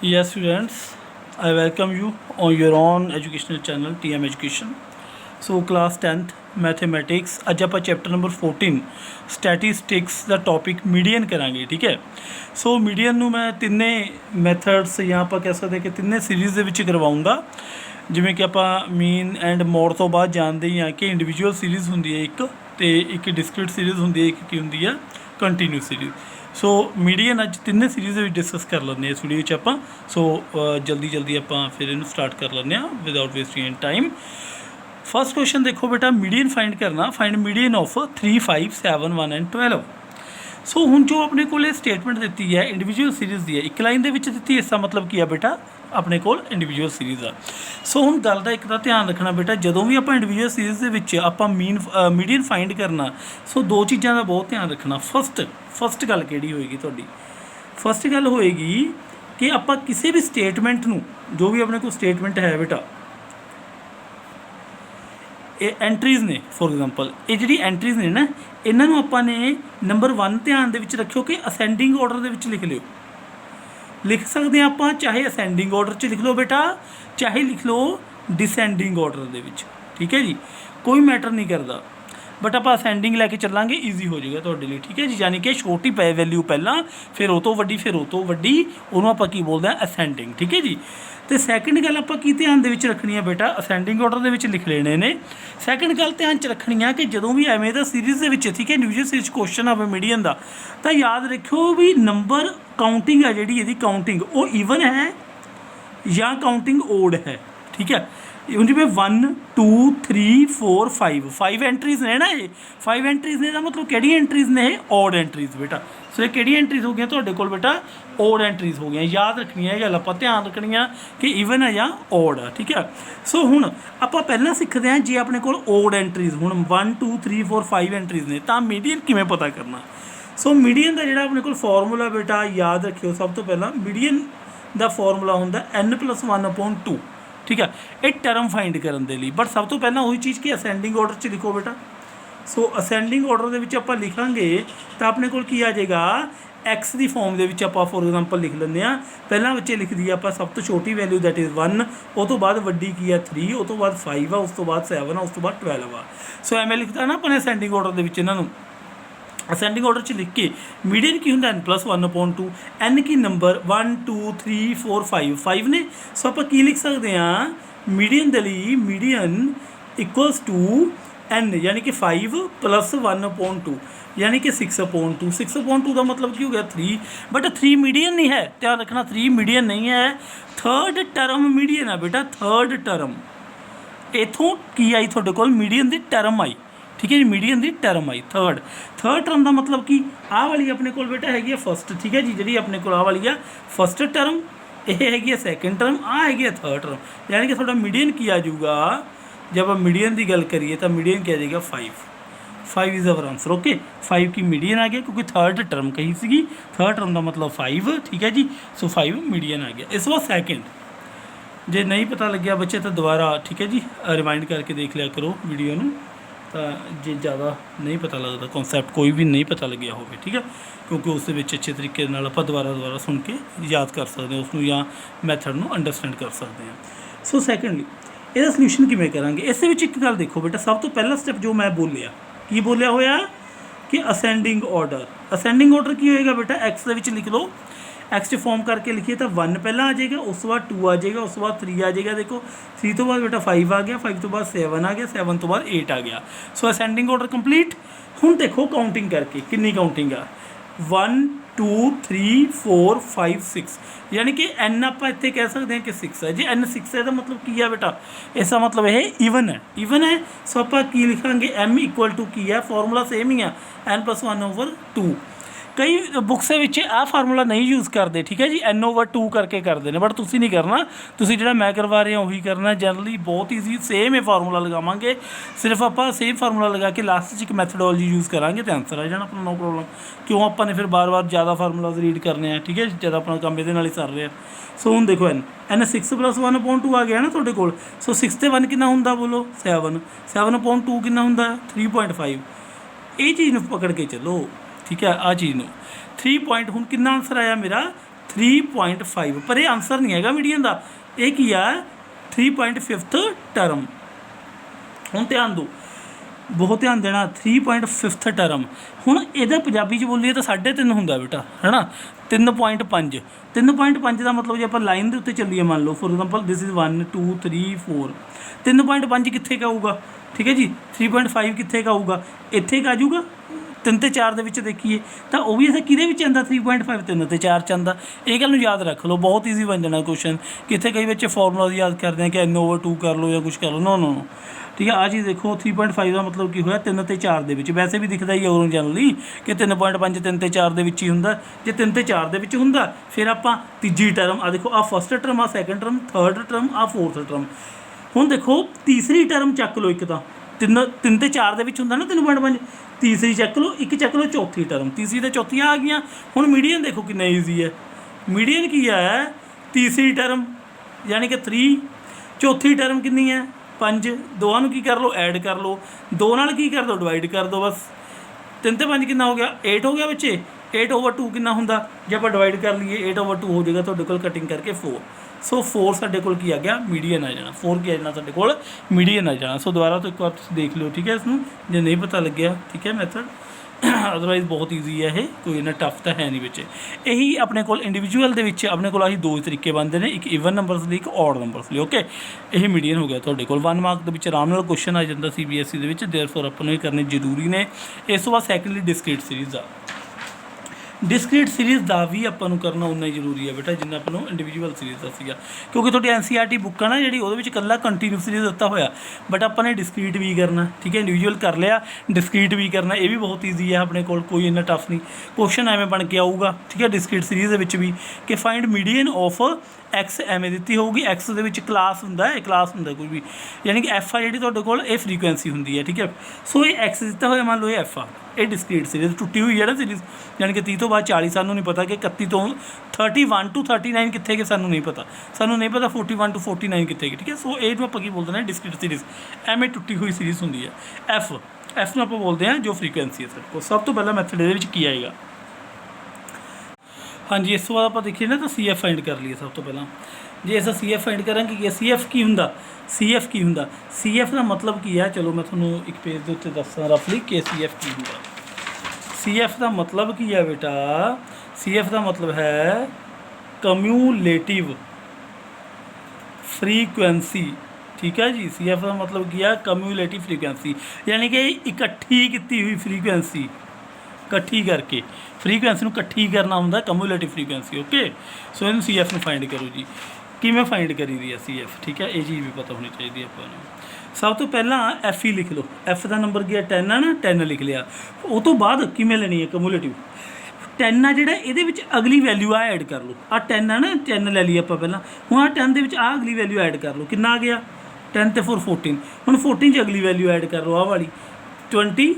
Yes, students, I welcome you on your own educational channel TM Education. So, class 10th mathematics ਅੱਜ ਆਪਾਂ ਚੈप्टर number 14 statistics ਦਾ topic median ਕਰਾਂਗੇ। ਠੀਕ ਹੈ। ਸੋ median ਨੂੰ ਮੈਂ ਤਿੰਨੇ ਮੈਥਡਸ ਜਾਂ ਆਪਾਂ ਕਹਿ ਸਕਦੇ ਕਿ ਤਿੰਨੇ ਸੀਰੀਜ਼ ਦੇ ਵਿੱਚ ਕਰਵਾਉਂਗਾ। ਜਿਵੇਂ ਕਿ ਆਪਾਂ ਮੀਨ ਐਂਡ ਮੋਡ ਤੋਂ ਬਾਅਦ ਜਾਣਦੇ ਹੀ ਹਾਂ ਕਿ ਇੰਡੀਵਿਜੂਅਲ ਸੀਰੀਜ਼ ਹੁੰਦੀ ਹੈ ਇੱਕ, ਤੇ ਇੱਕ ਡਿਸਕ੍ਰੀਟ ਸੀਰੀਜ਼ ਹੁੰਦੀ ਹੈ, ਇੱਕ ਕੀ ਹੁੰਦੀ ਹੈ ਕੰਟੀਨਿਊ ਸੀਰੀਜ਼। ਸੋ ਮੀਡੀਅਨ ਅੱਜ ਤਿੰਨੇ ਸੀਰੀਜ਼ ਦੇ ਵਿੱਚ ਡਿਸਕਸ ਕਰ ਲੈਂਦੇ ਹਾਂ ਇਸ ਵੀਡੀਓ 'ਚ ਆਪਾਂ। ਸੋ ਜਲਦੀ ਆਪਾਂ ਫਿਰ ਇਹਨੂੰ ਸਟਾਰਟ ਕਰ ਲੈਂਦੇ ਹਾਂ without wasting any time. First question देखो बेटा, मीडियन फाइंड करना, फाइंड मीडियन ऑफ 3, 5, 7, 1 एंड 12। सो हुण जो अपने को स्टेटमेंट दी है इंडिविजुअल सीरीज़ दी है, एक लाइन के दी, इसका मतलब की है बेटा अपने को इंडिविजुअल सीरीज़ आ। सो हुण गल दा एक दा ध्यान रखना बेटा, जदों भी आपां इंडिविजुअल सीरीज़ के आपां मीडियन फाइंड करना, सो दो चीज़ों का बहुत ध्यान रखना। फस्ट गल किहड़ी होएगी तुहाडी? फस्ट गल होएगी कि आपां किसी भी स्टेटमेंट नूं, जो भी अपने को स्टेटमेंट है बेटा, ਇਹ ਐਂਟਰੀਜ਼ ਨੇ ਫੋਰ ਐਗਜ਼ਾਮਪਲ, ਇਹ ਜਿਹੜੀ ਐਂਟਰੀਜ਼ ਨੇ ਨਾ, ਇਹਨਾਂ ਨੂੰ ਆਪਾਂ ਨੇ ਨੰਬਰ 1 ਧਿਆਨ ਦੇ ਵਿੱਚ ਰੱਖਿਓ ਕਿ ਅਸੈਂਡਿੰਗ ਆਰਡਰ ਦੇ ਵਿੱਚ ਲਿਖ ਲਿਓ। ਲਿਖ ਸਕਦੇ ਹਾਂ ਆਪਾਂ, ਚਾਹੇ ਅਸੈਂਡਿੰਗ ਆਰਡਰ 'ਚ ਲਿਖ ਲਓ ਬੇਟਾ, ਚਾਹੇ ਲਿਖ ਲਓ ਡਿਸੈਂਡਿੰਗ ਆਰਡਰ ਦੇ ਵਿੱਚ। ਠੀਕ ਹੈ ਜੀ, ਕੋਈ ਮੈਟਰ ਨਹੀਂ ਕਰਦਾ, ਬਟ ਆਪਾਂ ਅਸੈਂਡਿੰਗ ਲੈ ਕੇ ਚੱਲਾਂਗੇ, ਈਜ਼ੀ ਹੋ ਜਾਏਗਾ ਤੁਹਾਡੇ ਲਈ। ਠੀਕ ਹੈ ਜੀ, ਯਾਨੀ ਕਿ ਛੋਟੀ ਪੈ ਵੈਲਿਊ ਪਹਿਲਾਂ, ਫਿਰ ਉਹ ਤੋਂ ਵੱਡੀ, ਫਿਰ ਉਹ ਤੋਂ ਵੱਡੀ, ਉਹਨੂੰ ਆਪਾਂ ਕੀ ਬੋਲਦੇ ਹਾਂ ਅਸੈਂਡਿੰਗ। ਠੀਕ ਹੈ ਜੀ। तो सैकेंड गल आप ध्यान दे रखनी है बेटा, असेंडिंग ऑर्डर के लिख लेने ने। सैकेंड गल ध्यान च रखनी है कि जो भी एवें दा सीरीज़ के, ठीक है, इंडिविजुअल सीरीज क्वेश्चन आवे मीडियन का, तो याद रखियो भी नंबर काउंटिंग है जी, यदि काउंटिंग वो ईवन है या काउंटिंग ओड है। ठीक है, जिमें 1 2 3 4 5 एंट्रीज़ ने ना, ये 5 एंट्रीज़ ने, मतलब कि एंट्रीज़ ने ओड एंट्रीज़ बेटा। सो ये कि एंट्रीज़ हो गई तुहाडे कोल बेटा? ओड एंट्रीज़ हो गई। याद रखनी है गल, आप ध्यान रखनी है कि ईवन है या ओड है। ठीक है। सो हुण आप पहला सीखते हैं, जे अपने कोल ओड एंट्रीज़ हुण 1 2 3 4 5 एंट्रीज़ ने, तो मीडियन किवें पता करना? सो मीडियन का जिहड़ा अपने कोल फॉर्मूला बेटा, याद रखियो, सब तो पहला मीडियन का फॉर्मूला हुंदा n+1/2। ठीक है, ये टर्म फाइंड करने के लिए। बट सब तो पहला वही चीज़ कि असेंडिंग ऑर्डर च लिखो बेटा। सो असेंडिंग ऑर्डर के आप लिखांगे तो अपने को आ जाएगा एक्स की फॉर्म के आप फॉर एग्जाम्पल लिख लेंगे। पहला बच्चे लिख दी आप सब तो छोटी वैल्यू दैट इज़ 1, उस तो बाद वड्डी की है 3, उस तो बाद 5 है, उस तो बाद 7 है, उस तो बाद 12 है। सो एवें लिखता ना अपने असेंडिंग ऑर्डर के इन्हों असेंडिंग ऑर्डर च लिख के मीडियन की होंगे n+1/2। एन की नंबर 1 2 3 4 5 ने। सो आप की लिख सकते हैं मीडियन के लिए, मीडियन इक्वल्स टू n, यानी कि 5 + 1/2, यानी कि 6/2। 6/2 का मतलब की हो गया 3, बट 3 मीडियन नहीं है, ध्यान रखना 3 मीडियन नहीं है, थर्ड टर्म मीडियन है बेटा, थर्ड टर्म। इतों की आई थोड़े को मीडियन की टर्म आई। ठीक है जी, मीडियन की टर्म आई थर्ड टर्म का मतलब कि आह वाली अपने को बेटा हैगी फस्ट। ठीक है जी, जी अपने को आह वाली है फस्ट टर्म, यह हैगी सैकेंड टर्म, आ हैगी थर्ड टर्म, यानी कि थोड़ा मीडियन की आ जाऊगा। जब आप मीडियन की गल करिए तो मीडियन क्या आ जाएगा 5 इज़ अवर आंसर। ओके, 5 की मीडियन आ गया, क्योंकि थर्ड टर्म कही सी, थर्ड टर्म का मतलब 5। ठीक है जी, सो 5 मीडियन आ गया। इस बार सैकेंड जे नहीं पता लग्या बच्चे तो दोबारा, ठीक है जी, रिमाइंड करके देख लिया करो वीडियो में, तो जे ज़्यादा नहीं पता लगता कॉन्सैप्ट कोई भी नहीं पता लग्या हो। ठीक है, क्योंकि उस अच्छे तरीके आप दोबारा सुन के याद कर सकते हैं उसनों, या मैथड में अंडरस्टैंड कर सकते हैं। सो सैकेंडली ਇਹਦਾ ਸੋਲੂਸ਼ਨ ਕਿਵੇਂ ਕਰਾਂਗੇ? ਇਸ ਦੇ ਵਿੱਚ ਇੱਕ ਗੱਲ ਦੇਖੋ ਬੇਟਾ, ਸਭ ਤੋਂ ਪਹਿਲਾ ਸਟੈਪ ਜੋ ਮੈਂ ਬੋਲਿਆ, ਕੀ ਬੋਲਿਆ ਹੋਇਆ ਕਿ ਅਸੈਂਡਿੰਗ ਆਰਡਰ। ਅਸੈਂਡਿੰਗ ਆਰਡਰ ਕੀ ਹੋਏਗਾ ਬੇਟਾ? ਐਕਸ ਦੇ ਵਿੱਚ ਲਿਖ ਲਓ, एक्स च फॉर्म करके लिखिए तो 1 पहला आ जाएगा, उस तो बाद 2 आ जाएगा, उस तो बाद 3 आ जाएगा। देखो 3 तो बाद बेटा 5 आ गया, 5 तो बाद 7 आ गया, 7 तो बाद 8 आ गया। सो असेंडिंग ऑर्डर कंप्लीट। हुण देखो काउंटिंग करके कितनी काउंटिंग है, 1 2 3 4 5 6, यानी कि एन आप इतने कह सकते हैं कि 6 है। जी एन 6 है तो मतलब की है बेटा, इसका मतलब है ईवन है, ईवन है। सो आप की लिखांगे m इक्वल टू की है, फॉर्मूला सेम ही है n+1/2। कई बुक्स आ फार्मूला नहीं यूज़ करते। ठीक है जी, n/2 करके करते हैं, बट तुसी नहीं करना, तुसी जिहड़ा मैं करवा रहा वही करना। जनरली बहुत ईजी सेम है फार्मूला लगावांगे, सिर्फ आप सेम फार्मूला लगा के लास्ट एक मैथडोलॉजी यूज़ करांगे तो आंसर आ जाना अपना, नो प्रॉब्लम। क्यों आपने फिर बार बार ज़्यादा फार्मूलाज रीड करने हैं। ठीक है, ज़्यादा अपना काम ये चल रहा है। सो हुण देखो n 6 + 1/2 आ गया ना तुहाडे कोल। सो 6 ते 1 कितना हुंदा बोलो? 7 7/2 कितना हुंदा? 3.5। ये चीज़ पकड़ के चलो। ठीक है, आ चीज़ 3 पॉइंट हूँ कि आंसर आया मेरा 3.5 पर ये आंसर नहीं हैगा मीडियन का, ये की आ 3.5 टर्म। हुण ध्यान दो, बहुत ध्यान देना, 3.5 टर्म। हुण इहदा पंजाबी च बोलीए तो 3.5 हुंदा बेटा, है ना, 3.5। 3.5 का मतलब जो आप लाइन के उत्ते चलीए, मान लो फॉर एग्जांपल दिस इज़ 1 2 3 4, 3.5 कित्थे का आऊगा, ठीक है जी। 3.5 कित्थे का आऊगा, इत्थे का आजूगा 3 ते 4 ਦੇ ਵਿੱਚ देखिए तो वह भी अस किहदे विच आंदा 3.5 3 ते 4 च आंदा। ये गल याद रख लो, बहुत ईजी बन जाना क्वेश्चन। कितने कई बच्चे फॉर्मूला याद करते हैं कि n/2 कर लो या कुछ कर लो, नो नो नो, ठीक है। आ चीज़ देखो 3.5 का मतलब की होया 3 ते 4 ਦੇ ਵਿੱਚ, वैसे भी दिखता ही ओवर जनरली कि 3.5 3 ते 4 ਦੇ ਵਿੱਚ ही हुंदा। जे 3 ते 4 ਦੇ ਵਿੱਚ हुंदा फिर आपां तीजी टर्म आ देखो, आ फस्ट टर्म, आ सैकेंड टर्म, थर्ड टर्म, आ फोर्थ टर्म। हुण देखो तीसरी टर्म चक लो, एक तो 3 ते 4 ਦੇ ਵਿੱਚ ਹੁੰਦਾ ना 3.5, तीसरी चक लो, एक चक लो चौथी टर्म, तीसरी तो चौथी आ गई। हुण मीडियन देखो कितना ईजी है, मीडियन की है तीसरी टर्म यानी कि 3, चौथी टर्म कितनी है 5, दोनों की कर लो ऐड कर लो, 2 नाल की कर दो डिवाइड कर दो, बस 3 ते 5 कितना हो गया 8 हो गया बच्चे। 8/2 कितना होंदा, जे आप डिवाइड कर लीए 8/2 हो जाएगा तुहाडे कोल कटिंग करके 4। सो 4 साडे कोल की आ गया मीडियन आ जाना, 4 की आ जाना साडे कोल मीडियन आ जाना। सो दोबारा तो एक बार तुसीं देख लो, ठीक है, इसनूं जे नहीं पता लग्या, ठीक है मैथड। अदरवाइज बहुत ईजी है, ये कोई इन्ना टफ तो है नहीं बच्चे। यही अपने को इंडिविजुअल के अपने को दो तरीके बनते हैं, एक ईवन नंबरस लिए, एक ऑड नंबरस लिए। ओके, यही मीडियन हो गया तुहाडे कोल 1 मार्क के आराम नाल क्वेश्चन आ जाता CBSE के, देयरफॉर आपां नूं ये करने जरूरी ने। इस तो बाद सैकेंडली डिस्क्रीट सीरीज़ का, डिस्क्रीट सीरीज़ का भी आपां नूं करना उन्ना ही जरूरी है बेटा जिन्ना आपां नूं इंडिविजुअल सीरीज़ का सीगा, क्योंकि तुहाडी NCERT बुक है ना जी, वो कल्ला कंटीन्यू सीरीज़ दिता होया, बट आपां ने डिस्क्रीट भी करना, ठीक है। इंडिविजुअल कर लिया, डिस्क्रीट भी करना, ये भी बहुत ईजी है अपने कोल, कोई इन्ना टफ नहीं। क्वेश्चन एवें बन के आऊगा, ठीक है, डिस्क्रीट सीरीज़ के भी कि फाइंड मीडियन ऑफ एक्स एवें दी होगी। एक्स के क्लास होंदा है, क्लास होंदा कोई भी, यानी कि एफ आ जी तुहाडे कोल ये फ्रीकुएंसी होंदी है, ठीक है। सो ये एक्स दिता होया, मान लो ये एफ आ, ये डिस्क्रीट सीरीज़ टुटी हुई है ना सीरीज़, यानी कि 30 तो बाद 40, सानू नहीं पता कि 31 तो 31 to 39 कितने के, सानू नहीं पता, 41 to 49 कितने की, ठीक है। सो ये आप की बोलते हैं डिस्क्रीट सीरीज़, एवें टुटी हुई सीरीज़ होंदी है। एफ नूं आप बोलते हैं जो फ्रीकुएंसी है साडे कोल। सब तो पहला मैथड ये की आएगा, हाँ जी। इस तो बाद आप देखिए ना तो CF फाइंड कर लिए सब तो पहला। जे अस CF फाइंड करांगे कि CF की हुंदा, CF की हुंदा, CF का मतलब की है, चलो मैं थोनों एक पेज के उत्ते दस्सां रफली कि CF की हुंदा। CF का मतलब की है बेटा, CF का मतलब है कम्यूलेटिव फ्रीकुएंसी, ठीक है जी। CF का मतलब की है कम्यूलेटिव फ्रीकुएंसी, यानी कि इकट्ठी की हुई फ्रीकुएंसी, इकट्ठी करके फ्रीकुएंसी इकट्ठी करना होंगे कम्यूलेटिव फ्रीकुएंसी। ओके, सो इन CF में फाइंड करो जी, किमें फाइंड करी दी है CF, ठीक है, ये चीज़ भी पता होनी चाहिए अपन। सब तो पहला F ही लिख लो, F का नंबर क्या 10 है ना, 10 लिख लिया। वो तो बाद किमें लेनी है कम्यूलेटिव, 10 आ जिहड़ा इहदे विच अगली वैल्यू आ ऐड कर लो, आ 10 है ना, 10 ले ली आपां पहला, हुण आ 10 दे विच आ अगली वैल्यू ऐड कर लो, कितना आ गया 10 ते 4 14, हुण 14 च अगली वैल्यू ऐड कर लो आ वाली 26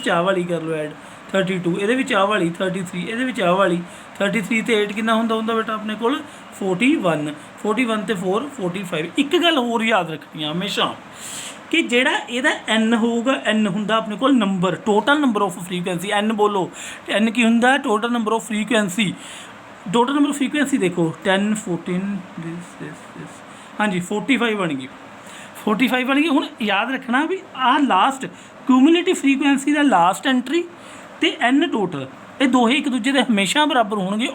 च आ वाली कर लो ऐड 32, ਇਹਦੇ ਵਿੱਚ ਆ ਵਾਲੀ 33, ਇਹਦੇ ਵਿੱਚ ਆ ਵਾਲੀ 33 ਤੇ 8 ਕਿੰਨਾ ਹੁੰਦਾ ਬੇਟਾ ਆਪਣੇ ਕੋਲ 41 ਤੇ 4 45। ਇੱਕ ਗੱਲ ਹੋਰ ਯਾਦ ਰੱਖਣੀ ਆ ਹਮੇਸ਼ਾ ਕਿ ਜਿਹੜਾ ਇਹਦਾ n ਹੋਊਗਾ, n ਹੁੰਦਾ ਆਪਣੇ ਕੋਲ number, total number of frequency. n ਬੋਲੋ, n ਕੀ ਹੁੰਦਾ, total number of frequency. Total number frequency देखो 10 14 दिस हाँ जी 45 बन गई, 45 बन गई। हुण याद रखना भी आ लास्ट क्यूमुलेटिव फ्रीकुएंसी का लास्ट एंट्री तो एन टोटल ये दोहे एक दूजे के हमेशा बराबर होंगे,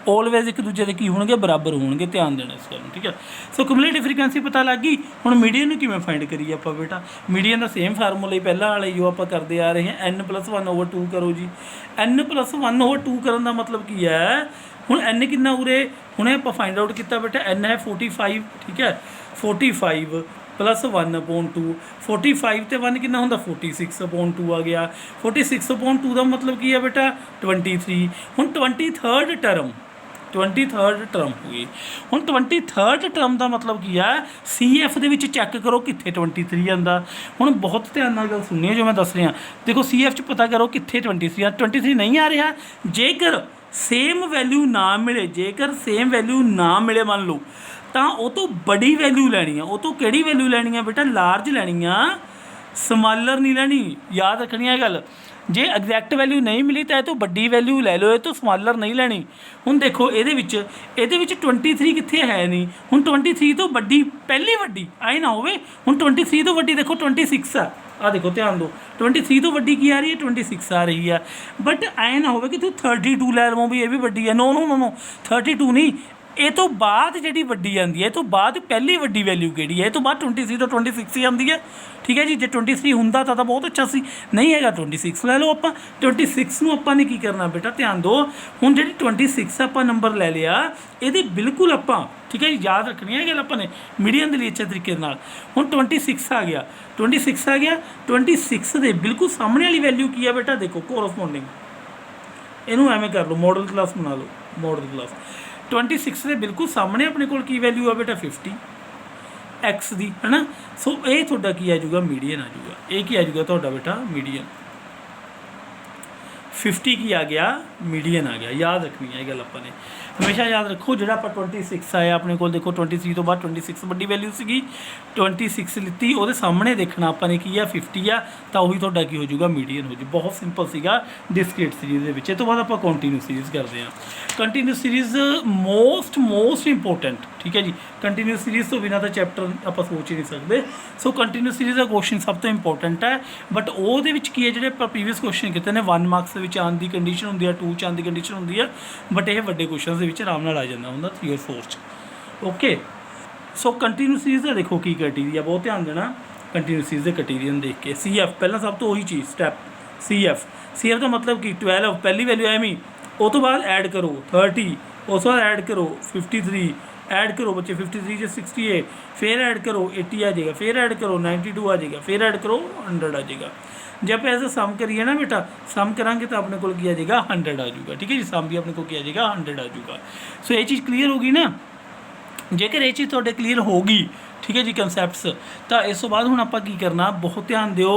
ऑलवेज एक दूजे के की होंगे बराबर होंगे, ध्यान देना इस गल। ठीक है, सो क्यूमुलेटिव फ्रीकुएंसी पता लग गई। हुण मीडियन किवें फाइंड करिए आप बेटा, मीडियन का सेम फार्मूला ही पहला वाला जो आप करते आ रहे हैं, n+1/2 करो जी। n+1/2 करने का मतलब की है, हुण n कितना उरे हुणे आप फाइंड आउट किया बेटा, n है 45। ठीक है, 45 + 1/2, 45 तो 1 कितना होंगे 46/2 आ गया। 46/2 का मतलब की है बेटा 23। हुण 23rd टर्म हो गई। हुण 23rd टर्म का मतलब की है CF दे विच चैक करो कित्थे 23 आंदा। हुण बहुत ध्यान नाल गल सुनिए जो मैं दस रहा, देखो CF च पता करो कित्थे 23 नहीं आ रहा। जेकर सेम वैल्यू ना मिले, जेकर सेम वैल्यू ना मिले मान लो, तो वो तो बड़ी वैल्यू लैनी है। वो तो किहड़ी वैल्यू लैनी है बेटा, लार्ज लैनी है, स्मॉलर नहीं लैनी। याद रखनी है गल, जे एग्जैक्ट वैल्यू नहीं मिली तो ये तो वड्डी वैल्यू लै लो, ये तो स्मॉलर नहीं लैनी। हुण देखो ये 23 कित्थे है नहीं, हुण 23 तो वड्डी पहली वड्डी आए ना होवे, हुण 23 तो वड्डी देखो 26 आ देखो ध्यान दो 23 तो वड्डी की आ रही है 26 आ रही है। बट आए ना होवे कि तू 32 लै लवों भी ये भी वड्डी है, नो नो नो नो 32 नहीं, ये तो बाद जी वड्डी आती है, ये तो बाद पहली वड्डी वैल्यू कि है, ये तो बाद 23 तो 26 ही आती है। ठीक है जी, जो 23 होंदा तो बहुत अच्छा सी, नहीं है 26 लै लो। आप 26 में आपने की करना बेटा ध्यान दो, हुण जी 26 आप नंबर लै लिया, ये बिल्कुल आप ठीक है जी याद रखनी है गल अपने मीडियम के लिए अच्छे तरीके नाल। हुण 26 आ गया, 26 आ गया, 26 के बिल्कुल सामने वाली वैल्यू की है बेटा, देखो कोरसपोंडिंग, इनू एवें कर लो, मॉडल क्लास बना लो, मॉडल क्लास 26 के बिल्कुल सामने अपने को वैल्यू है बेटा 50 एक्स की, है ना। सो ये थोड़ा की आ जाऊगा मीडियन आ जाऊगा, ये की आ जाऊगा थोड़ा बेटा मीडियन, 50 की आ गया मीडियन आ गया, याद रखनी है गल अपने हमेशा याद रखो। जो आप 26 आया अपने को देखो 23 तो बाद 26 वड्डी वैल्यू सी, 26 लिती वो सामने देखना अपने की है 50 आ, तो वही थोड़ा की हो जाऊगा मीडियन हो जाए। बहुत सिंपल सीगा डिस्क्रीट सीरीज़ के। तो बाद आप कंटीन्यू सीरीज़ करते हैं, कंटीन्यू सीरीज़ मोस्ट इंपोर्टेंट, ठीक है जी। कंटीन्यू सीरीज़ तो बिना तो चैप्टर आप सोच ही नहीं सकते। सो कंटीन्यू सीरीज़ का क्वेश्चन सब तो इंपोर्टेंट है, बट वो की है जो प्रीवियस क्वेश्चन किए ने 1 मार्क्स आने की कंडीशन होंगी है, 2 आने की कंडीशन होंगी है, बट ये वड्डे क्वेश्चन आराम नाल आ जाता होंगे 3 और 4 ओके। सो कंटीन्यू सीरीज़ का देखो की क्राइटेरिया, बहुत ध्यान देना कंटीन्यू सीरीज़ के क्राइटेरियन देख के। CF पहला सब तो वही चीज़ स्टैप CF का मतलब कि 12 पहली वैल्यू एवं, उस तो बाद ऐड करो 30, उस बाद ऐड करो 53, ऐड करो बच्चे 53 से 68, फिर ऐड करो 80 आ जाएगा, फिर ऐड करो 92 आ जाएगा, फिर ऐड करो 100 आ जाएगा। जब ऐसे सम करिए ना बेटा, सम करांगे तो अपने को किया जाएगा 100 आ जाएगा, ठीक है जी। सम भी अपने को किया जाएगा 100 आ जाएगा। सो ये चीज़ क्लीयर होगी ना, जेकर ये चीज़ थोड़े क्लीयर होगी, ठीक है जी कंसैप्ट्स, तो इस बाद हुण आपां की करना, बहुत ध्यान दिओ।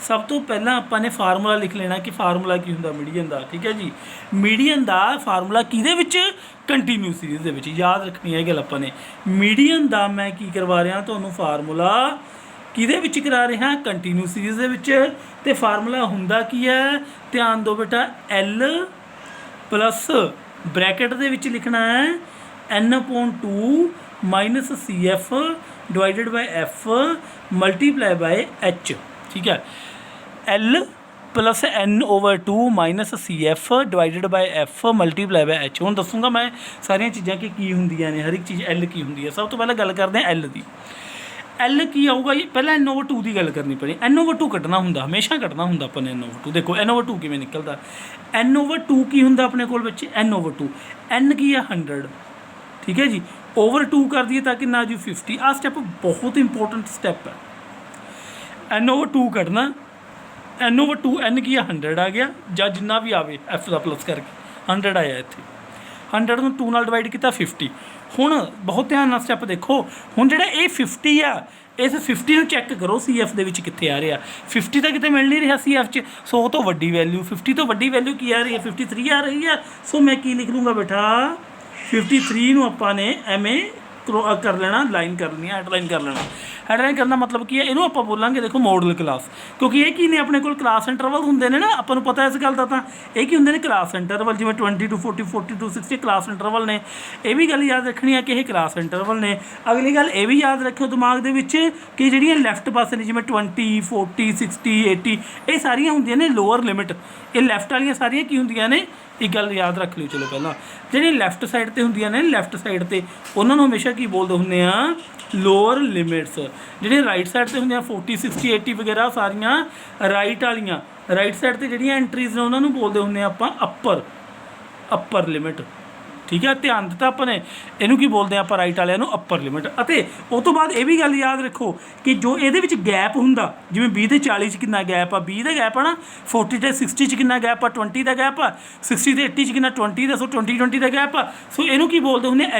सब तो पहला आपां ने फार्मूला लिख लेना कि फार्मूला की हुंदा मीडियन का, ठीक है जी। मीडियन का फार्मूला किहदे विच, कंटीन्यू सीरीज़ दे विच, याद रखनी है गल आपां ने। मीडियन का मैं की करवा रहा तुहानूं फार्मूला किहदे विच करा रहा, कंटीन्यू सीरीज़ दे विच। ते फार्मूला हुंदा की है, ध्यान दो बेटा, L प्लस ब्रैकेट दे विच लिखना है N/2 minus CF divided by F multiply by H, ठीक है। L plus N/2 minus CF divided by F multiply by H। हुण दसूँगा मैं सारिया चीज़ां की होंदियां ने, हर एक चीज़ L की होंदी है। सब तो पहले गल करते हैं L की। L की आऊगा जी, पहले N/2 की गल करनी पैनी। N/2 कटना होंदा, हमेशा कटना होंदा अपने N/2। देखो N/2 किवें निकलदा, N/2 की होंदा अपने कोल बच्चे N/2, N की है 100, ठीक है जी, ओवर 2 कर दिए ताकि ना जी 50। आ स्टैप बहुत इंपॉर्टेंट स्टैप है। N/2 कटना, N/2 N की है 100 आ गया, ਜਾਂ जिन्ना भी आवे F का प्लस करके 100 आया इत्थे, 100 ਨੂੰ 2 ਨਾਲ डिवाइड किया 50। हुण बहुत ध्यान नाल स्टैप देखो, हुण जिहड़ा ये 50 आ, इस 50 ਨੂੰ चैक करो CF ਦੇ ਵਿੱਚ कित्थे आ रहा। 50 ਤਾਂ किते मिल नहीं रहा CF 'ਚ, 100 ਤੋਂ ਵੱਡੀ वैल्यू, 50 ਤੋਂ ਵੱਡੀ वैल्यू की आ रही है, 53 आ रही है। सो मैं की लिख लूँगा बेटा 53 ਨੂੰ ਆਪਾਂ ने एवें कर लेना, लाइन कर लेनी, हेडलाइन कर लेना। हेडलाइन करना मतलब की है, इनू आप बोलांगे देखो मॉडल क्लास, क्योंकि ये की ने अपने को क्लास इंटरवल होंगे ने ना, अपन पता इस गल का। तो ये की होंगे ने क्लास इंटरवल, जिवें 20 to 40, 40 to 60 क्लास इंटरवल ने। यह भी गल याद रखनी है कि ये क्लास इंटरवल ने। अगली गल ये भी याद रखियो दिमाग दे विच कि जिहड़ियां लैफ्ट पासे ने, जिवें 20, 40, 60, 80, ये सारियां होंदियां ने लोअर लिमिट। ये लैफ्ट वालियां सारियां की होंदियां ने, एक गल याद रख लियो। चलो पहला जिहड़ी लैफ्ट साइड ते होंदियां ने, लैफ्ट साइड ते उन्हां नूं हमेशा की बोलदे हुंदे आ लोअर लिमिट्स। जिहड़ी राइट साइड ते होंदियां 40, 60, 80 वगैरह सारियां राइट वालियां, राइट साइड ते जिहड़ियां एंट्रीज ने उन्हां नूं बोलदे हुंदे आ आपां अपर लिमिट, ठीक है। ध्यान दिता अपने, इनू की बोलते हैं आप राइट वाले अपर लिमिट। उस तो बाद ये भी गल याद रखो कि जो ये गैप होंदा, जिवें 20 ते 40 कितना गैप आ, 20 का गैप है ना, 40 ते 60 कितना गैप आ, 20 का गैप आ, 60 ते 80 कितना 20 का, सो 20 का गैप आ। सो इनू की बोलते होंगे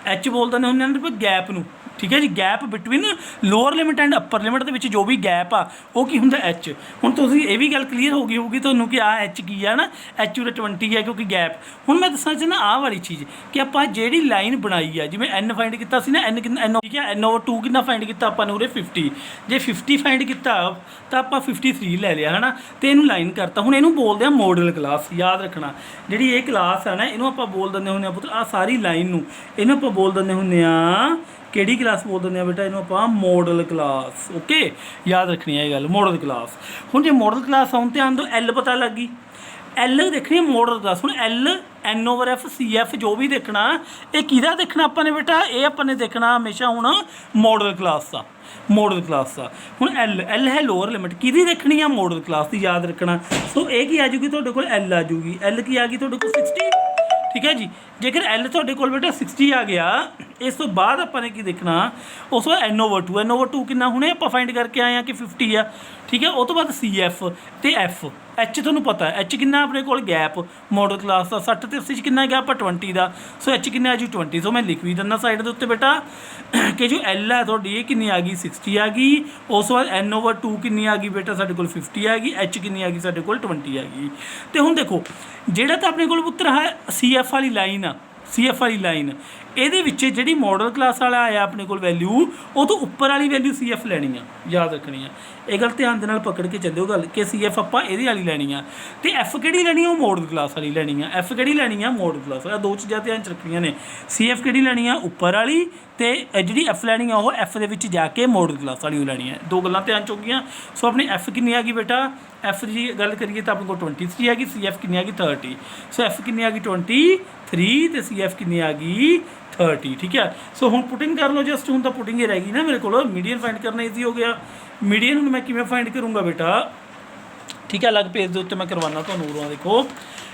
H बोलते हैं गैप नूं, ਠੀਕ ਹੈ ਜੀ। Gap between lower limit and upper limit ਦੇ ਵਿੱਚ ਜੋ ਵੀ ਗੈਪ ਆ ਉਹ ਕੀ ਹੁੰਦਾ ਐਚ। ਹੁਣ ਤੁਸੀਂ ਇਹ ਵੀ ਗੱਲ ਕਲੀਅਰ ਹੋ ਗਈ ਹੋਊਗੀ ਤੁਹਾਨੂੰ ਕਿ ਆਹ ਐਚ ਕੀ ਆ ਨਾ, ਐਚ ਉਰੇ 20 ਹੈ ਕਿਉਂਕਿ ਗੈਪ। ਹੁਣ ਮੈਂ ਦੱਸਣਾ ਚਾਹੁੰਦਾ ਆਹ ਵਾਲੀ ਚੀਜ਼ ਕਿ ਆਪਾਂ ਜਿਹੜੀ ਲਾਈਨ ਬਣਾਈ ਆ, ਜਿਵੇਂ ਐਨ ਫਾਈਂਡ ਕੀਤਾ ਸੀ ਨਾ, ਐਨ ਕਿੰਨਾ ਐਨ, ਠੀਕ ਹੈ, N/2 ਕਿੰਨਾ ਫਾਈਂਡ ਕੀਤਾ ਆਪਾਂ ਨੇ ਉਰੇ 50। ਜੇ 50 ਫਾਈਂਡ ਕੀਤਾ ਤਾਂ ਆਪਾਂ 53 ਲੈ ਲਿਆ ਹੈ ਨਾ, ਅਤੇ ਇਹਨੂੰ ਲਾਈਨ ਕਰਤਾ। ਹੁਣ ਇਹਨੂੰ ਬੋਲਦੇ ਆ ਮੋਡਲ ਕਲਾਸ। ਯਾਦ ਰੱਖਣਾ ਜਿਹੜੀ ਇਹ ਕਲਾਸ ਆ ਨਾ, ਇਹਨੂੰ ਆਪਾਂ ਬੋਲ ਦਿੰਦੇ ਹੁੰਦੇ ਆ ਪੁੱਤਰ, ਆਹ ਸਾਰੀ ਲਾਈਨ ਨੂੰ ਇਹਨੂੰ ਆਪਾਂ ਬੋਲ ਦਿੰਦੇ ਹੁੰਦੇ ਆ, ਕਿਹੜੀ ਕਲਾਸ ਬੋਲ ਦਿੰਦੇ ਆ ਬੇਟਾ, ਇਹਨੂੰ ਆਪਾਂ ਮੋਡਲ ਕਲਾਸ। ਓਕੇ, ਯਾਦ ਰੱਖਣੀ ਹੈ ਇਹ ਗੱਲ, ਮੋਡਲ ਕਲਾਸ। ਹੁਣ ਜੇ ਮੋਡਲ ਕਲਾਸ ਆਉਣ ਧਿਆਨ ਦਿਓ, ਐਲ ਪਤਾ ਲੱਗ ਗਈ, ਐਲ ਦੇਖਣੀ ਮੋਡਲ ਕਲਾਸ। ਹੁਣ ਐਲ N/F CF ਜੋ ਵੀ ਦੇਖਣਾ ਇਹ ਕਿਹਦਾ ਦੇਖਣਾ ਆਪਾਂ ਨੇ ਬੇਟਾ, ਇਹ ਆਪਾਂ ਨੇ ਦੇਖਣਾ ਹਮੇਸ਼ਾ ਹੁਣ ਮੋਡਲ ਕਲਾਸ ਦਾ, ਮੋਡਲ ਕਲਾਸ ਦਾ। ਹੁਣ ਐਲ ਹੈ ਲੋਅਰ ਲਿਮਿਟ, ਕਿਹਦੀ ਦੇਖਣੀ ਆ, ਮੋਡਲ ਕਲਾਸ ਦੀ। ਯਾਦ ਰੱਖਣਾ। ਸੋ ਇਹ ਕੀ ਆ ਜੂਗੀ ਤੁਹਾਡੇ ਕੋਲ, ਐਲ ਆ ਜੂਗੀ। ਐਲ ਕੀ ਆ ਗਈ ਤੁਹਾਡੇ ਕੋਲ 60, ਠੀਕ ਹੈ ਜੀ। ਜੇਕਰ ਐਲ ਤੁਹਾਡੇ ਕੋਲ ਬੇਟਾ 60 ਆ ਗਿਆ, ਇਸ ਤੋਂ ਬਾਅਦ ਆਪਾਂ ਨੇ ਕੀ ਦੇਖਣਾ, ਉਸ ਤੋਂ ਬਾਅਦ N/2 ਕਿੰਨਾ, ਹੁਣੇ ਆਪਾਂ ਫਾਈਂਡ ਕਰਕੇ ਆਏ ਆ ਕਿ 50 ਆ, ਠੀਕ ਹੈ। ਉਹ ਤੋਂ ਬਾਅਦ CF ਅਤੇ F। ਐਚ ਤੁਹਾਨੂੰ ਪਤਾ ਐਚ ਕਿੰਨਾ ਆਪਣੇ ਕੋਲ ਗੈਪ ਮੋਡਲ ਕਲਾਸ ਦਾ 60 ਅਤੇ 80 'ਚ ਕਿੰਨਾ ਗੈਪ ਆ 20 ਦਾ। ਸੋ ਐਚ ਕਿੰਨਾ ਆ ਜੀ 20। ਸੋ ਮੈਂ ਲਿਖ ਵੀ ਦਿੰਦਾ ਸਾਈਡ ਦੇ ਉੱਤੇ ਬੇਟਾ ਕਿ ਜੋ ਐਲ ਹੈ ਤੁਹਾਡੀ ਇਹ ਕਿੰਨੀ ਆ ਗਈ 60 ਆ ਗਈ। ਉਸ ਤੋਂ ਬਾਅਦ N/2 ਕਿੰਨੀ ਆ ਗਈ ਬੇਟਾ ਸਾਡੇ ਕੋਲ 50 ਆ ਗਈ। ਐਚ ਕਿੰਨੀ ਆ ਗਈ ਸਾਡੇ ਕੋਲ 20 ਆ ਗਈ। ਅਤੇ ਹੁਣ ਦੇਖੋ ਜਿਹੜਾ ਤਾਂ ਆਪਣੇ ਕੋਲ ਪੁੱਤਰ ਹੈ CF ਵਾਲੀ ਲਾਈਨ ਆ, CF ਵਾਲੀ ਲਾਈਨ, ਇਹਦੇ ਵਿੱਚ ਜਿਹੜੀ ਮੋਡਲ ਕਲਾਸ ਵਾਲਾ ਆਇਆ ਆਪਣੇ ਕੋਲ ਵੈਲਿਊ, ਉਹ ਤੋਂ ਉੱਪਰ ਵਾਲੀ ਵੈਲਿਊ CF ਲੈਣੀ ਆ। ਯਾਦ ਰੱਖਣੀ ਆ ਇਹ ਗੱਲ, ਧਿਆਨ ਦੇ ਨਾਲ ਪਕੜ ਕੇ ਚੱਲਿਓ ਗੱਲ ਕਿ CF ਆਪਾਂ ਇਹਦੀ ਵਾਲੀ ਲੈਣੀ ਆ, ਅਤੇ F ਕਿਹੜੀ ਲੈਣੀ ਆ, ਉਹ ਮੋਡਲ ਕਲਾਸ ਵਾਲੀ ਲੈਣੀ ਆ। F ਕਿਹੜੀ ਲੈਣੀ ਆ, ਮੋਡਲ ਕਲਾਸ ਵਾਲੀ। ਦੋ ਚੀਜ਼ਾਂ ਧਿਆਨ 'ਚ ਰੱਖਣੀਆਂ ਨੇ। CF ਕਿਹੜੀ ਲੈਣੀ ਆ, ਉੱਪਰ ਵਾਲੀ, ਅਤੇ ਜਿਹੜੀ F ਲੈਣੀ ਆ ਉਹ F ਦੇ ਵਿੱਚ ਜਾ ਕੇ ਮੋਡਲ ਕਲਾਸ ਵਾਲੀ ਉਹ ਲੈਣੀ ਹੈ। ਦੋ ਗੱਲਾਂ ਧਿਆਨ 'ਚ ਹੋ ਗਈਆਂ। ਸੋ ਆਪਣੀ F ਕਿੰਨੀ ਆ ਗਈ ਬੇਟਾ, F ਦੀ ਗੱਲ ਕਰੀਏ ਤਾਂ ਆਪਣੇ ਕੋਲ 23 ਆ ਗਈ। CF ਕਿੰਨੀ ਆ ਗਈ 30। ਸੋ F ਕਿੰਨੀ ਆ ਗਈ 23 ਅਤੇ CF ਕਿੰਨੀ ਆ ਗਈ 30, ਠੀਕ ਹੈ। ਸੋ ਹੁਣ ਪੁਟਿੰਗ ਕਰ ਲਓ ਜਸਟ। ਹੁਣ ਤਾਂ ਪੁਟਿੰਗ ਹੀ ਰਹਿ ਗਈ ਨਾ ਮੇਰੇ ਕੋਲ। ਮੀਡੀਅਨ ਫਾਈਂਡ ਕਰਨਾ ਈਜ਼ੀ ਹੋ ਗਿਆ। ਮੀਡੀਅਨ ਹੁਣ ਮੈਂ ਕਿਵੇਂ ਫਾਈਂਡ ਕਰੂੰਗਾ ਬੇਟਾ, ਠੀਕ ਹੈ, ਅਲੱਗ ਪੇਜ ਦੇ ਉੱਤੇ ਮੈਂ ਕਰਵਾਉਣਾ ਤੁਹਾਨੂੰ ਉਰੋਂ। ਦੇਖੋ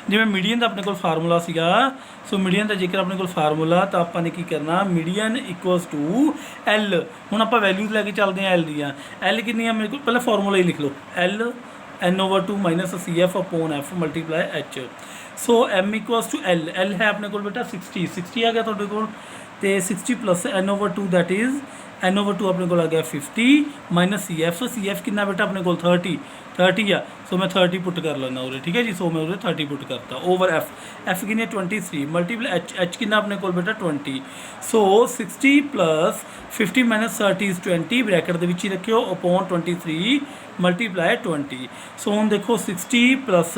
ਜਿਵੇਂ ਮੀਡੀਅਨ ਦਾ ਆਪਣੇ ਕੋਲ ਫਾਰਮੂਲਾ ਸੀਗਾ। ਸੋ ਮੀਡੀਅਨ ਦਾ ਜੇਕਰ ਆਪਣੇ ਕੋਲ ਫਾਰਮੂਲਾ ਤਾਂ ਆਪਾਂ ਨੇ ਕੀ ਕਰਨਾ, ਮੀਡੀਅਨ ਇਕੁਅਲਸ ਟੂ ਐਲ। ਹੁਣ ਆਪਾਂ ਵੈਲਿਊਜ਼ ਲੈ ਕੇ ਚੱਲਦੇ ਹਾਂ ਐਲ ਦੀਆਂ। ਐਲ ਕਿੰਨੀ ਆ ਮੇਰੇ ਕੋਲ, ਪਹਿਲਾਂ ਫਾਰਮੂਲਾ ਹੀ ਲਿਖ ਲਓ, L N/2 minus CF upon F multiply H। So M equals to L. L ਹੈ ਆਪਣੇ ਕੋਲ ਬੇਟਾ 60 ਆ ਗਿਆ ਤੁਹਾਡੇ ਕੋਲ, ਅਤੇ 60 plus N/2 that is N/2 ਆਪਣੇ ਕੋਲ ਆ ਗਿਆ 50 ਮਾਈਨਸ CF ਕਿੰਨਾ ਬੇਟਾ ਆਪਣੇ ਕੋਲ 30 ਆ। ਸੋ ਮੈਂ 30 ਪੁੱਟ ਕਰ ਲੈਂਦਾ ਉਰੇ, ਠੀਕ ਹੈ ਜੀ। ਸੋ ਮੈਂ ਉਰੇ 30 ਪੁੱਟ ਕਰਤਾ ਓਵਰ F ਕਿੰਨੀ 23 ਮਲਟੀਪਲਾਈ H ਕਿੰਨਾ ਆਪਣੇ ਕੋਲ ਬੇਟਾ 20। ਸੋ 60 ਪਲੱਸ 50 ਮਾਈਨਸ 30 ਇਜ਼ 20 ਬ੍ਰੈਕਟ ਦੇ ਵਿੱਚ ਹੀ ਰੱਖਿਓ ਅਪੋਨ 23 ਮਲਟੀਪਲਾਈ 20। ਸੋ ਹੁਣ ਦੇਖੋ 60 ਪਲੱਸ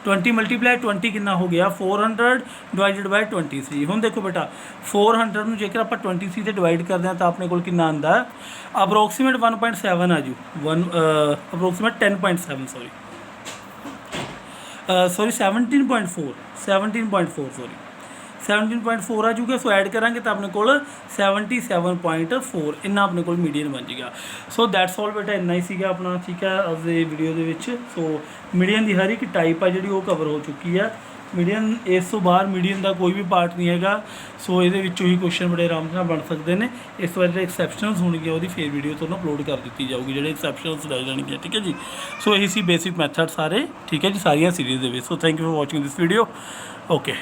20 ਮਲਟੀਪਲਾਈ 20 ਕਿੰਨਾ ਹੋ ਗਿਆ 400 ਡਿਵਾਈਡਡ ਬਾਈ 23। ਹੁਣ ਦੇਖੋ ਬੇਟਾ 400 ਨੂੰ ਜੇਕਰ ਆਪਾਂ 23 ਤੇ ਡਿਵਾਈਡ ਕਰਦੇ ਹਾਂ ਤਾਂ ਆਪਣੇ ਕੋਲ ਕਿੰਨਾ ਆਉਂਦਾ, ਅਪਰੋਕਸੀਮੇਟ 1.7 ਆ ਜੂ, ਅਪਰੋਕਸੀਮੇਟ 10.7 ਸੋਰੀ 17.4 ਆ ਜੂਗਾ। ਸੋ ਐਡ ਕਰਾਂਗੇ ਤਾਂ ਆਪਣੇ ਕੋਲ 77.4 ਇੰਨਾ ਆਪਣੇ ਕੋਲ ਮੀਡੀਅਨ ਬਣ ਜਾਏਗਾ। ਸੋ ਦੈਟਸ ਆਲ ਬੇਟਾ, ਇੰਨਾ ਹੀ ਸੀਗਾ ਆਪਣਾ, ਠੀਕ ਹੈ, ਅੱਜ ਦੇ ਵੀਡੀਓ ਦੇ ਵਿੱਚ। ਸੋ ਮੀਡੀਅਨ ਦੀ ਹਰ ਇੱਕ ਟਾਈਪ ਆ ਜਿਹੜੀ ਉਹ ਕਵਰ ਹੋ ਚੁੱਕੀ ਆ। ਮੀਡੀਅਨ ਇਸ ਤੋਂ ਬਾਹਰ ਮੀਡੀਅਨ ਦਾ ਕੋਈ ਵੀ ਪਾਰਟ ਨਹੀਂ ਹੈਗਾ। ਸੋ ਇਹਦੇ ਵਿੱਚੋਂ ਹੀ ਕੁਐਸਚਨ ਬੜੇ ਆਰਾਮ ਨਾਲ ਬਣ ਸਕਦੇ ਨੇ। ਇਸ ਤੋਂ ਬਾਅਦ ਜਿਹੜੇ ਐਕਸੈਪਸ਼ਨਸ ਹੋਣਗੇ ਉਹਦੀ ਫੇਰ ਵੀਡੀਓ ਤੁਹਾਨੂੰ ਅਪਲੋਡ ਕਰ ਦਿੱਤੀ ਜਾਊਗੀ, ਜਿਹੜੇ ਐਕਸੈਪਸ਼ਨਸ ਲੈ ਜਾਣਗੇ, ਠੀਕ ਹੈ ਜੀ। ਸੋ ਇਹੀ ਸੀ ਬੇਸਿਕ ਮੈਥਡ ਸਾਰੇ, ਠੀਕ ਹੈ ਜੀ, ਸਾਰੀਆਂ ਸੀਰੀਜ਼ ਦੇ ਵਿੱਚ। So thank you for watching this video. Okay.